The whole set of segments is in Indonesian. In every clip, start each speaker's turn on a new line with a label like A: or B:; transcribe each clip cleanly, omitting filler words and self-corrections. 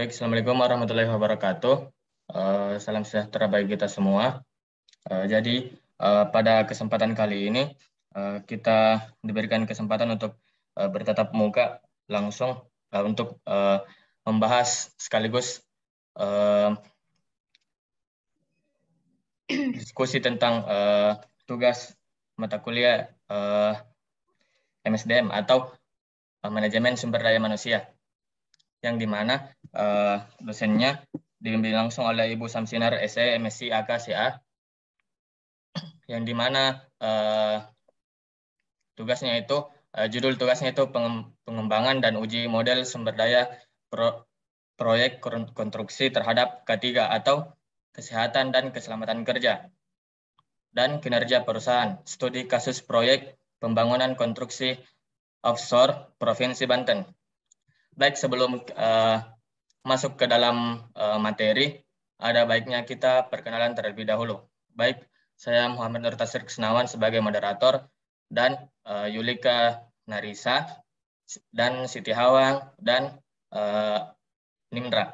A: Baik, Assalamualaikum warahmatullahi wabarakatuh. Salam sejahtera bagi kita semua. Jadi, pada kesempatan kali ini, kita diberikan kesempatan untuk bertatap muka langsung untuk membahas sekaligus diskusi tentang tugas mata kuliah MSDM atau Manajemen Sumber Daya Manusia, yang dimana dosennya dibimbing langsung oleh Ibu Samsinar SE MSc AK CA, yang dimana tugasnya itu judul tugasnya itu pengembangan dan uji model sumber daya proyek konstruksi terhadap K3 atau kesehatan dan keselamatan kerja dan kinerja perusahaan, studi kasus proyek pembangunan konstruksi offshore Provinsi Banten. Baik, sebelum masuk ke dalam materi, ada baiknya kita perkenalan terlebih dahulu. Baik, saya Muhammad Nur Tasir Kesenawan sebagai moderator, dan Yulika Narisa, dan Siti Hawang, dan Nimra.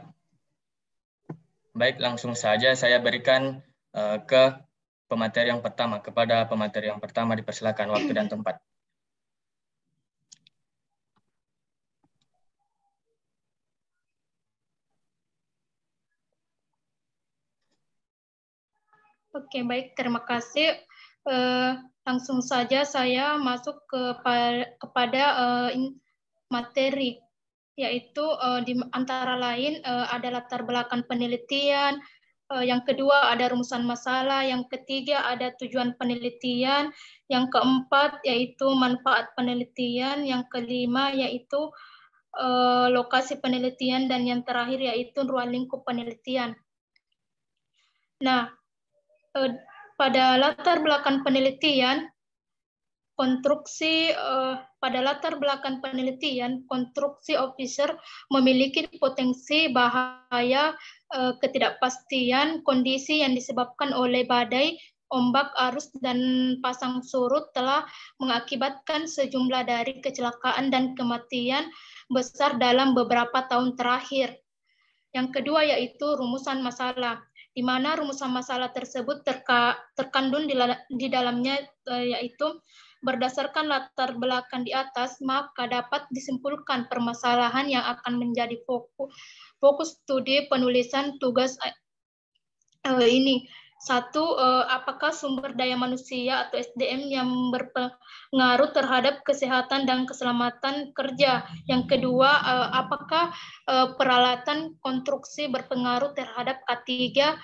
A: Baik, langsung saja saya berikan ke pemateri yang pertama. Kepada pemateri yang pertama dipersilakan waktu dan tempat.
B: Oke, baik, terima kasih. Langsung saja saya masuk kepada materi, yaitu di antara lain ada latar belakang penelitian, yang kedua ada rumusan masalah, yang ketiga ada tujuan penelitian, yang keempat yaitu manfaat penelitian, yang kelima yaitu lokasi penelitian, dan yang terakhir yaitu ruang lingkup penelitian. Nah, pada latar belakang penelitian, pada latar belakang penelitian, konstruksi offshore memiliki potensi bahaya, ketidakpastian, kondisi yang disebabkan oleh badai, ombak, arus, dan pasang surut telah mengakibatkan sejumlah dari kecelakaan dan kematian besar dalam beberapa tahun terakhir. Yang kedua yaitu rumusan masalah, di mana rumusan masalah tersebut terkandung di dalamnya, yaitu berdasarkan latar belakang di atas, maka dapat disimpulkan permasalahan yang akan menjadi fokus studi penulisan tugas ini. Satu, apakah sumber daya manusia atau SDM yang berpengaruh terhadap kesehatan dan keselamatan kerja? Yang kedua, apakah peralatan konstruksi berpengaruh terhadap K3?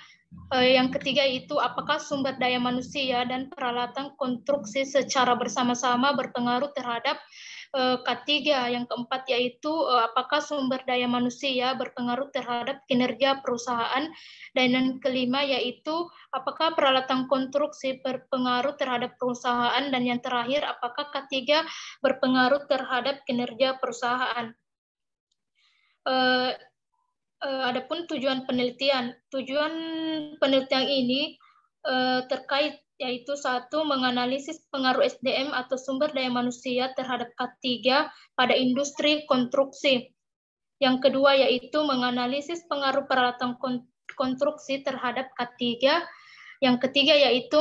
B: Yang ketiga itu apakah sumber daya manusia dan peralatan konstruksi secara bersama-sama berpengaruh terhadap K3. Yang keempat yaitu apakah sumber daya manusia berpengaruh terhadap kinerja perusahaan, dan yang kelima yaitu apakah peralatan konstruksi berpengaruh terhadap perusahaan, dan yang terakhir apakah K3 berpengaruh terhadap kinerja perusahaan. Adapun tujuan penelitian ini terkait, yaitu satu, menganalisis pengaruh SDM atau sumber daya manusia terhadap K3 pada industri konstruksi. Yang kedua yaitu menganalisis pengaruh peralatan konstruksi terhadap K3. Yang ketiga yaitu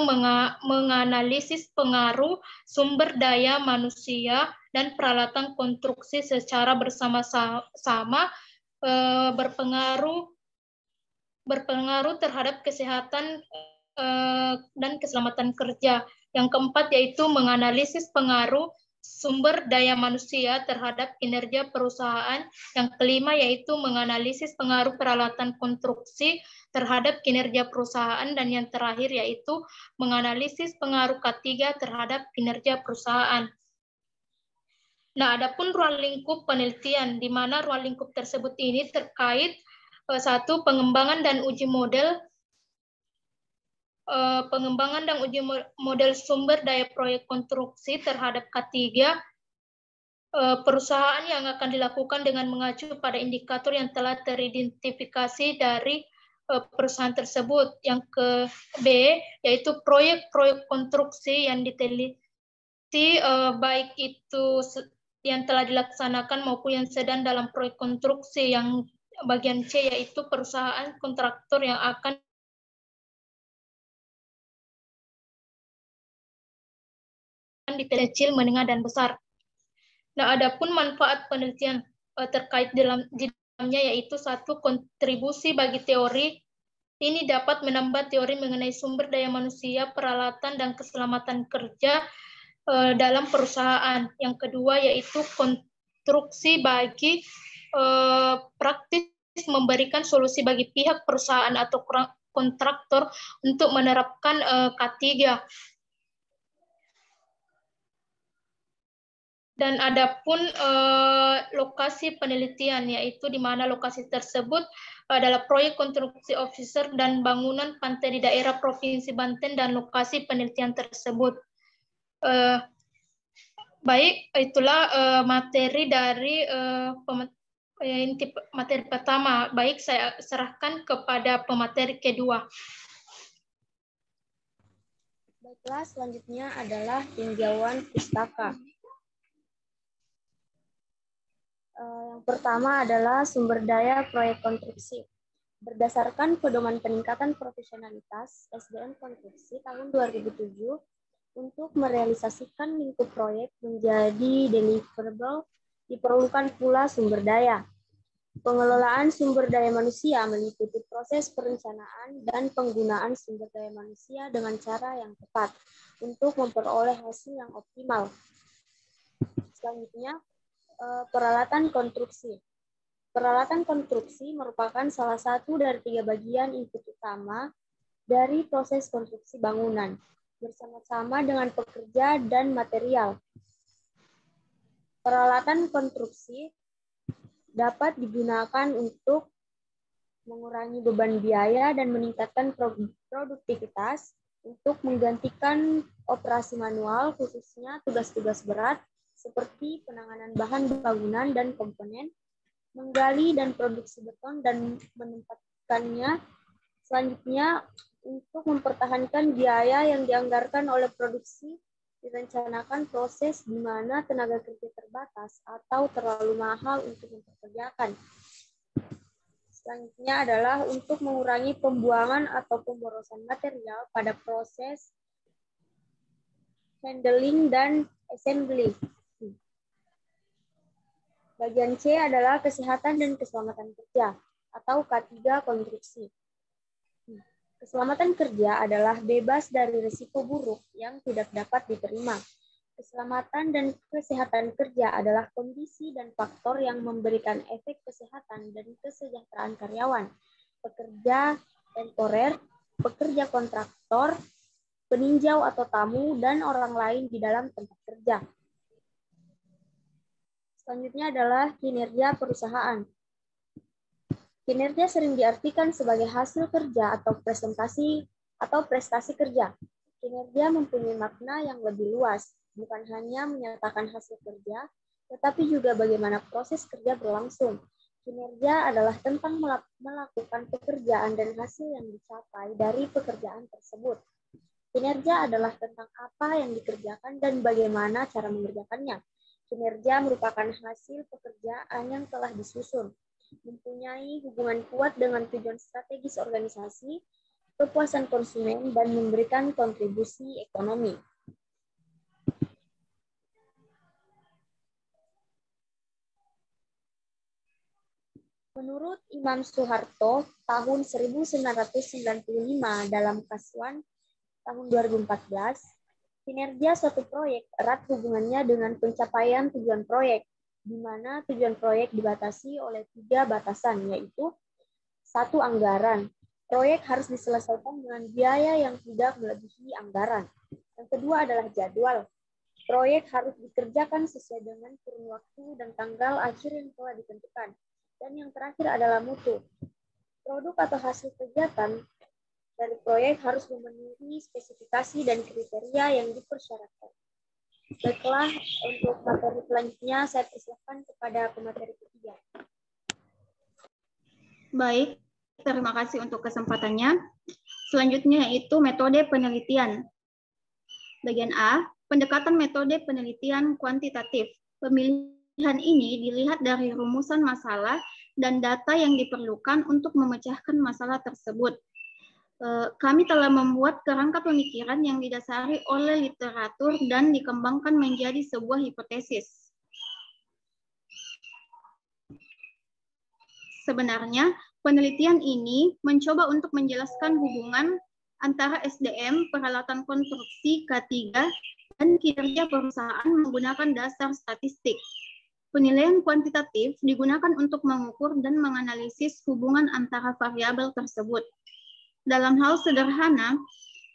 B: menganalisis pengaruh sumber daya manusia dan peralatan konstruksi secara bersama-sama berpengaruh terhadap kesehatan dan keselamatan kerja. Yang keempat yaitu menganalisis pengaruh sumber daya manusia terhadap kinerja perusahaan. Yang kelima yaitu menganalisis pengaruh peralatan konstruksi terhadap kinerja perusahaan, dan yang terakhir yaitu menganalisis pengaruh K3 terhadap kinerja perusahaan. Nah, adapun ruang lingkup penelitian, di mana ruang lingkup tersebut ini terkait satu, pengembangan dan uji model sumber daya proyek konstruksi terhadap K3, perusahaan yang akan dilakukan dengan mengacu pada indikator yang telah teridentifikasi dari perusahaan tersebut. Yang ke B, yaitu proyek-proyek konstruksi yang diteliti, baik itu yang telah dilaksanakan maupun yang sedang dalam proyek konstruksi. Yang bagian C yaitu perusahaan kontraktor yang akan kecil, menengah, dan besar. Nah, adapun manfaat penelitian terkait di dalamnya yaitu satu, kontribusi bagi teori. Ini dapat menambah teori mengenai sumber daya manusia, peralatan, dan keselamatan kerja dalam perusahaan. Yang kedua yaitu konstruksi bagi praktis, memberikan solusi bagi pihak perusahaan atau kontraktor untuk menerapkan K3. Dan adapun lokasi penelitian, yaitu di mana lokasi tersebut adalah proyek konstruksi officer dan bangunan pantai di daerah Provinsi Banten dan lokasi penelitian tersebut. Baik, itulah materi dari materi pertama. Baik, saya serahkan kepada pemateri kedua.
C: Baiklah, selanjutnya adalah tinjauan pustaka. Yang pertama adalah sumber daya proyek konstruksi. Berdasarkan Pedoman Peningkatan Profesionalitas SDM Konstruksi tahun 2007, untuk merealisasikan lingkup proyek menjadi deliverable, diperlukan pula sumber daya. Pengelolaan sumber daya manusia meliputi proses perencanaan dan penggunaan sumber daya manusia dengan cara yang tepat untuk memperoleh hasil yang optimal. Selanjutnya, peralatan konstruksi. Peralatan konstruksi merupakan salah satu dari 3 bagian input utama dari proses konstruksi bangunan, bersama-sama dengan pekerja dan material. Peralatan konstruksi dapat digunakan untuk mengurangi beban biaya dan meningkatkan produktivitas untuk menggantikan operasi manual, khususnya tugas-tugas berat seperti penanganan bahan bangunan dan komponen, menggali dan produksi beton dan menempatkannya. Selanjutnya, untuk mempertahankan biaya yang dianggarkan oleh produksi, direncanakan proses di mana tenaga kerja terbatas atau terlalu mahal untuk mempekerjakan. Selanjutnya adalah untuk mengurangi pembuangan atau pemborosan material pada proses handling dan assembly. Bagian C adalah kesehatan dan keselamatan kerja atau K3 konstruksi. Keselamatan kerja adalah bebas dari risiko buruk yang tidak dapat diterima. Keselamatan dan kesehatan kerja adalah kondisi dan faktor yang memberikan efek kesehatan dan kesejahteraan karyawan, pekerja temporer, pekerja kontraktor, peninjau atau tamu, dan orang lain di dalam tempat kerja. Selanjutnya adalah kinerja perusahaan. Kinerja sering diartikan sebagai hasil kerja atau prestasi kerja. Kinerja mempunyai makna yang lebih luas, bukan hanya menyatakan hasil kerja, tetapi juga bagaimana proses kerja berlangsung. Kinerja adalah tentang melakukan pekerjaan dan hasil yang dicapai dari pekerjaan tersebut. Kinerja adalah tentang apa yang dikerjakan dan bagaimana cara mengerjakannya. Kinerja merupakan hasil pekerjaan yang telah disusun, mempunyai hubungan kuat dengan tujuan strategis organisasi, kepuasan konsumen, dan memberikan kontribusi ekonomi. Menurut Imam Soeharto, tahun 1995 dalam Kasuan tahun 2014, kinerja suatu proyek erat hubungannya dengan pencapaian tujuan proyek, di mana tujuan proyek dibatasi oleh 3 batasan, yaitu 1. Anggaran. Proyek harus diselesaikan dengan biaya yang tidak melebihi anggaran. Yang kedua adalah jadwal. Proyek harus dikerjakan sesuai dengan kurun waktu dan tanggal akhir yang telah ditentukan. Dan yang terakhir adalah mutu. Produk atau hasil kegiatan dari proyek harus memenuhi spesifikasi dan kriteria yang dipersyaratkan. Baiklah, untuk materi selanjutnya saya persilakan kepada pemateri ketiga.
D: Baik, terima kasih untuk kesempatannya. Selanjutnya yaitu metode penelitian. Bagian A, pendekatan metode penelitian kuantitatif. Pemilihan ini dilihat dari rumusan masalah dan data yang diperlukan untuk memecahkan masalah tersebut. Kami telah membuat kerangka pemikiran yang didasari oleh literatur dan dikembangkan menjadi sebuah hipotesis. Sebenarnya, penelitian ini mencoba untuk menjelaskan hubungan antara SDM, peralatan konstruksi K3, dan kinerja perusahaan menggunakan dasar statistik. Penilaian kuantitatif digunakan untuk mengukur dan menganalisis hubungan antara variabel tersebut. Dalam hal sederhana,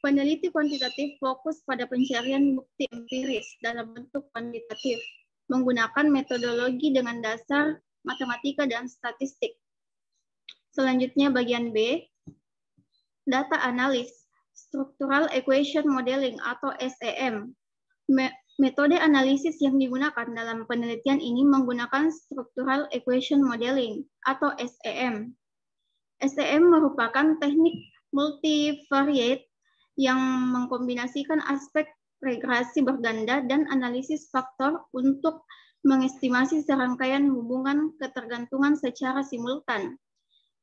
D: peneliti kuantitatif fokus pada pencarian bukti empiris dalam bentuk kuantitatif, menggunakan metodologi dengan dasar matematika dan statistik. Selanjutnya bagian B, data analis, structural equation modeling atau SEM. Metode analisis yang digunakan dalam penelitian ini menggunakan structural equation modeling atau SEM. SEM merupakan teknik multivariate yang mengkombinasikan aspek regresi berganda dan analisis faktor untuk mengestimasi serangkaian hubungan ketergantungan secara simultan.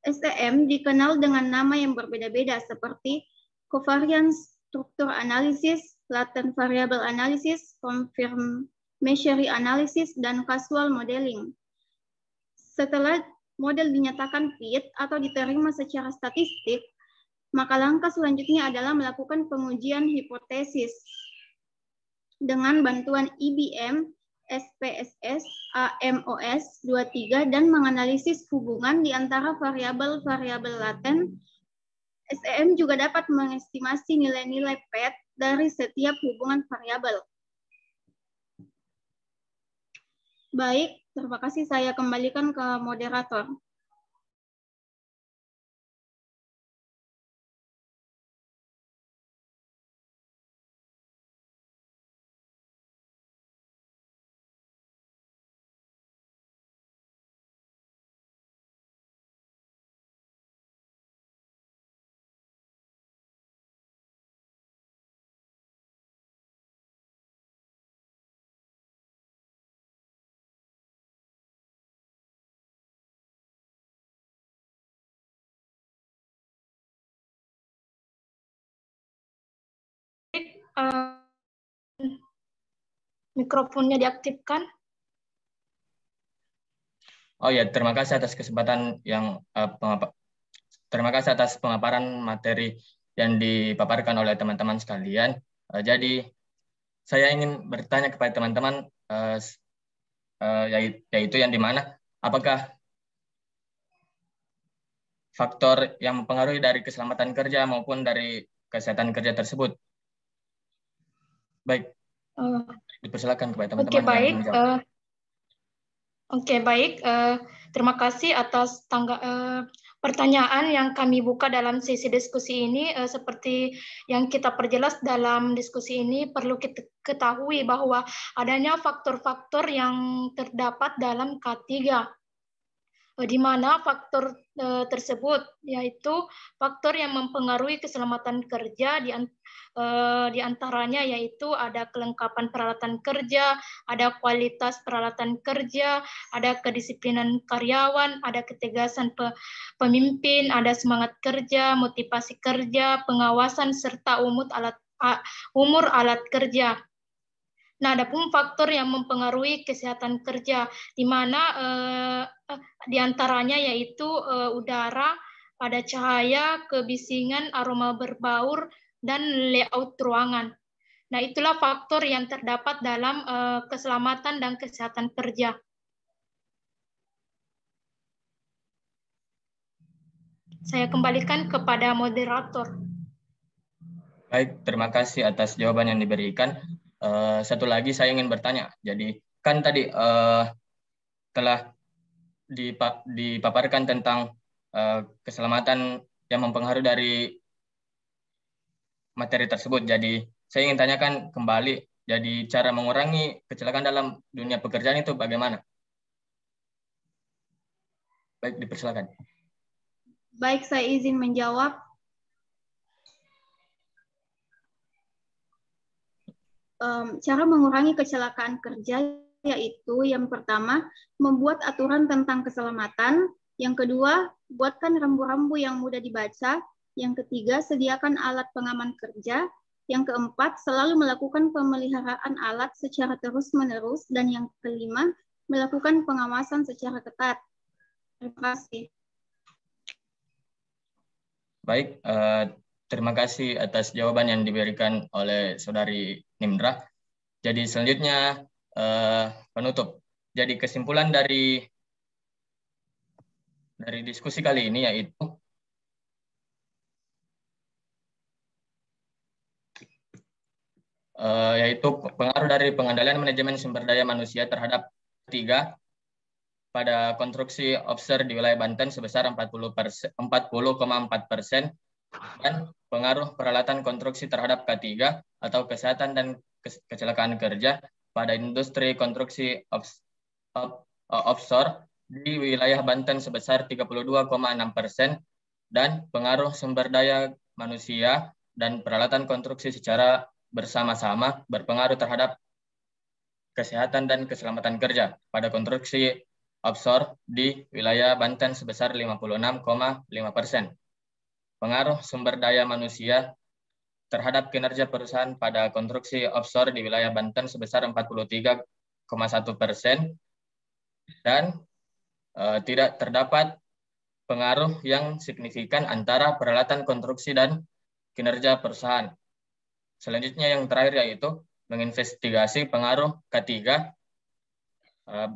D: SEM dikenal dengan nama yang berbeda-beda seperti covariance structure analysis, latent variable analysis, confirmatory analysis, dan causal modeling. Setelah model dinyatakan fit atau diterima secara statistik, maka langkah selanjutnya adalah melakukan pengujian hipotesis dengan bantuan IBM, SPSS, AMOS 23, dan menganalisis hubungan di antara variabel-variabel laten. SEM juga dapat mengestimasi nilai-nilai PET dari setiap hubungan variabel. Baik, terima kasih. Saya kembalikan ke moderator.
B: Mikrofonnya diaktifkan.
A: Oh ya, terima kasih atas kesempatan yang terima kasih atas pemaparan materi yang dipaparkan oleh teman-teman sekalian. Jadi saya ingin bertanya kepada teman-teman yaitu yang dimana apakah faktor yang mempengaruhi dari keselamatan kerja maupun dari kesehatan kerja tersebut. Baik, dipersilakan kepada teman-teman yang menjawab.
B: Oke, baik. Terima kasih atas pertanyaan yang kami buka dalam sesi diskusi ini. Seperti yang kita perjelas dalam diskusi ini, perlu kita ketahui bahwa adanya faktor-faktor yang terdapat dalam K3. Di mana faktor tersebut yaitu faktor yang mempengaruhi keselamatan kerja, di antaranya yaitu ada kelengkapan peralatan kerja, ada kualitas peralatan kerja, ada kedisiplinan karyawan, ada ketegasan pemimpin, ada semangat kerja, motivasi kerja, pengawasan serta umur alat kerja. Nah, ada pun faktor yang mempengaruhi kesehatan kerja, di mana di antaranya yaitu udara, ada cahaya, kebisingan, aroma berbaur, dan layout ruangan. Nah, itulah faktor yang terdapat dalam keselamatan dan kesehatan kerja. Saya kembalikan kepada moderator.
A: Baik, terima kasih atas jawaban yang diberikan. Satu lagi saya ingin bertanya. Jadi kan tadi telah dipaparkan tentang keselamatan yang mempengaruhi dari materi tersebut. Jadi saya ingin tanyakan kembali. Jadi cara mengurangi kecelakaan dalam dunia pekerjaan itu bagaimana? Baik, dipersilakan.
D: Baik, saya izin menjawab. Cara mengurangi kecelakaan kerja yaitu yang pertama, membuat aturan tentang keselamatan Yang kedua, buatkan rambu-rambu yang mudah dibaca. Yang ketiga, sediakan alat pengaman kerja. Yang keempat, selalu melakukan pemeliharaan alat secara terus-menerus. Dan yang kelima, melakukan pengawasan secara ketat. Terima kasih.
A: Baik, terima kasih atas jawaban yang diberikan oleh Saudari Nimra. Jadi selanjutnya penutup. Jadi kesimpulan dari diskusi kali ini yaitu pengaruh dari pengendalian manajemen sumber daya manusia terhadap ketiga pada konstruksi offshore di wilayah Banten sebesar 40,4% dan pengaruh peralatan konstruksi terhadap K3 atau kesehatan dan kecelakaan kerja pada industri konstruksi offshore di wilayah Banten sebesar 32,6% dan pengaruh sumber daya manusia dan peralatan konstruksi secara bersama-sama berpengaruh terhadap kesehatan dan keselamatan kerja pada konstruksi offshore di wilayah Banten sebesar 56,5%. Pengaruh sumber daya manusia terhadap kinerja perusahaan pada konstruksi offshore di wilayah Banten sebesar 43,1% dan tidak terdapat pengaruh yang signifikan antara peralatan konstruksi dan kinerja perusahaan. Selanjutnya yang terakhir yaitu menginvestigasi pengaruh K3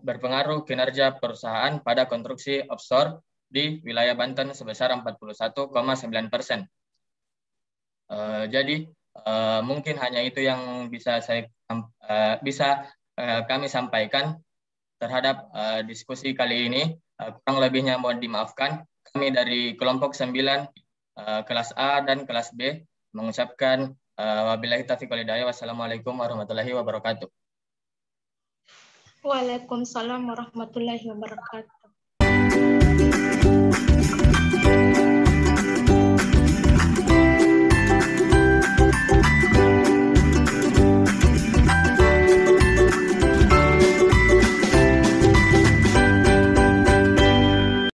A: berpengaruh kinerja perusahaan pada konstruksi offshore di wilayah Banten sebesar 41,9%. Jadi mungkin hanya itu yang bisa kami sampaikan terhadap diskusi kali ini. Kurang lebihnya mohon dimaafkan. Kami dari kelompok 9 kelas A dan kelas B mengucapkan wabillahi taufiq wal hidayah. Wassalamualaikum warahmatullahi wabarakatuh.
B: Waalaikumsalam warahmatullahi wabarakatuh.